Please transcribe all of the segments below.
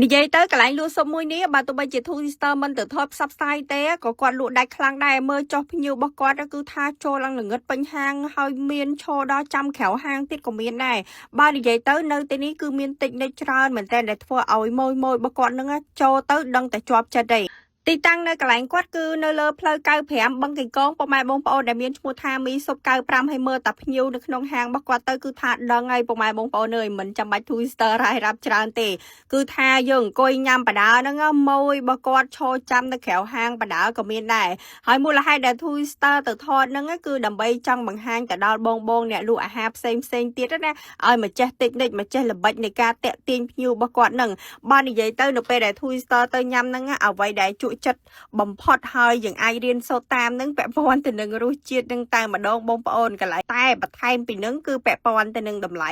និយាយទៅកន្លែងលក់ស៊ុបមួយនេះបើទោះបីជាធូរស្ទ័រមិនទៅថតផ្សព្វផ្សាយទេក៏គាត់លក់ដាច់ខ្លាំងដែរមើលចុះភ្ញៀវរបស់គាត់គឺថាចូលឡើងល្ងឹតពេញហាងហើយមានឈរដល់ចាំក្រៅហាងទៀតក៏មានដែរបើនិយាយទៅនៅទីនេះគឺមានតិចនិចច្រើនមែនតើដែលធ្វើឲ្យម៉ួយរបស់គាត់នឹងចូលទៅដឹងតែជាប់ចិត្តទេទីតាំងនៅកន្លែងគាត់គឺនៅលើផ្លូវ95បឹងកេងកងពុកម៉ែបងប្អូនដែលមានឈ្មោះថាមីស៊ុប95ហើយមើលតាភ្ញៀវនៅក្នុងហាងរបស់គាត់ទៅគឺថាដឹងហើយពុកម៉ែបងប្អូនអើយមិនចាំបាច់ Twister រ៉ាយរ៉ាប់ច្រើនទេគឺថាយើងអង្គុយញ៉ាំបដាហ្នឹងម៉ួយរបស់គាត់ឈរចាំនៅក្រៅហាងបដាក៏មានដែរហើយមូលហេតុដែល Twister ទៅថតហ្នឹងគឺដើម្បីចង់បង្ហាញទៅដល់បងអ្នកលក់អាហារផ្សេងទៀតណាឲ្យមកចេះតិចនិចមកចេះល្បិចនៃការតាក់ទាញភ្ញៀវរបស់គាត់ហ្នឹងបើនិយាយទៅនៅពេលដែល Twister ទៅញ៉ាំហ្នឹងអ្វីដែលជក់ចិត្តបំផុតហើយយើងអាចរៀនសូត្រតាមនឹងពាក់ព័ន្ធទៅនឹងរសជាតិនឹងតែម្ដងបងប្អូនកន្លែងតែបន្ថែមពីនឹងគឺពាក់ព័ន្ធទៅនឹងតម្លៃ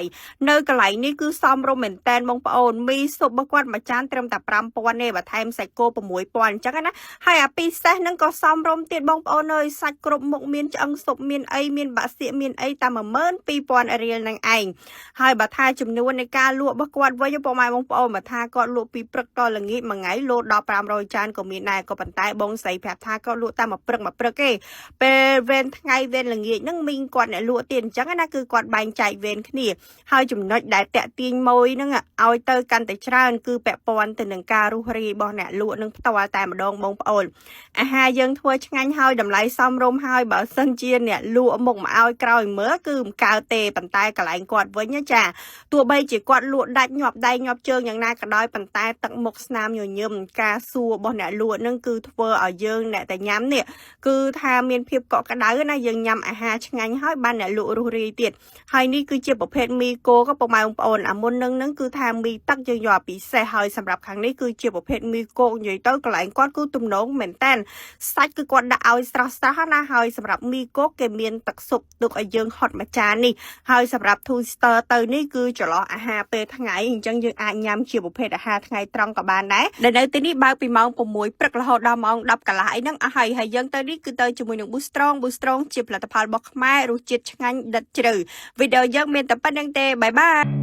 នៅកន្លែងនេះគឺសមរម្យមែនតែនបងប្អូនមីស៊ុបរបស់គាត់មួយចានត្រឹមតែ 5000 ទេបន្ថែមសាច់គោ 6000 អញ្ចឹងណាហើយអាពិសេសហ្នឹងក៏សមរម្យទៀតបងប្អូនអើយសាច់គ្រប់មុខមានឆ្អឹងស៊ុបមានអីមានបាក់សៀកមានអីតែ 12000 រៀលនឹងឯងហើយបើថាចំនួននៃការលក់របស់គាត់វិញបងប្អូនបើថាគាត់លក់ពីព្រឹកដល់ល្ងាចមួយថ្ងៃលោដល់500ចានក៏មានដែរក៏ប៉ុន្តែបងស្រីប្រាប់ថាគាត់លក់តែមួយព្រឹកទេពេលវេនថ្ងៃវេនល្ងាចហ្នឹងមីងគាត់អ្នកលក់ទៀតអញ្ចឹងណាគឺគាត់បែងចែកវេនគ្នាហើយចំណុចដែលតាក់ទាញម៉ួយហ្នឹងឲ្យទៅកាន់តែច្រើនគឺពាក់ព័ន្ធទៅនឹងការរុះរាយរបស់អ្នកលក់នឹងផ្ទាល់តែម្ដងបងប្អូនអាហារយើងធ្វើឆ្ងាញ់ហើយតម្លៃសមរម្យហើយបើសិនជាអ្នកលក់មុខមកឲ្យក្រោយមើលគឺមិនកើតទេប៉ុន្តែកន្លែងគាត់វិញចាទោះបីជាគាត់លក់ដាច់ញាប់ដៃញាប់ជើងយ៉ាងណាក៏ដោយប៉ុន្តែទឹកមុខស្នាមញញឹមការសួររបស់អ្នកលក់ហ្នឹងគឺធ្វើឲ្យយើងអ្នកតែញ៉ាំនេះគឺថាមានភាពកក់ក្ដៅណាយើងញ៉ាំអាហារឆ្ងាញ់ហើយបានអ្នកលក់រុះរាយទៀតហើយនេះគឺជាប្រភេទមីគោក៏ពុកម៉ែបងប្អូនអាមុននឹងគឺថាមីទឹកយើងយកពិសេសហើយសម្រាប់ខាងនេះគឺជាប្រភេទមីគោនិយាយទៅកន្លែងគាត់គឺទំនងមែនតែនសាច់គឺគាត់ដាក់ឲ្យស្រស់ណាហើយសម្រាប់មីគោគេមានទឹកស៊ុបទុកឲ្យយើងហត់មួយចាននេះហើយសម្រាប់ Twister ទៅនេះគឺចន្លោះអាហារពេលថ្ងៃអញ្ចឹងយើងអាចញ៉ាំជាប្រភេទអាហារថ្ងៃត្រង់ក៏បានដែរដែលនៅទីនេះបើកពីម៉ោង6ព្រឹករហូតដល់ម៉ោង10កន្លះអីហ្នឹងអស់ហើយយើងទៅនេះគឺទៅជាមួយនឹង Boostrong ជាផលិតផលរបស់ខ្មែររសជាតិឆ្ងាញ់ដិតជ្រៅវីដេអូយើងមានតែប៉ុណ្្នឹងទេបាយបាយ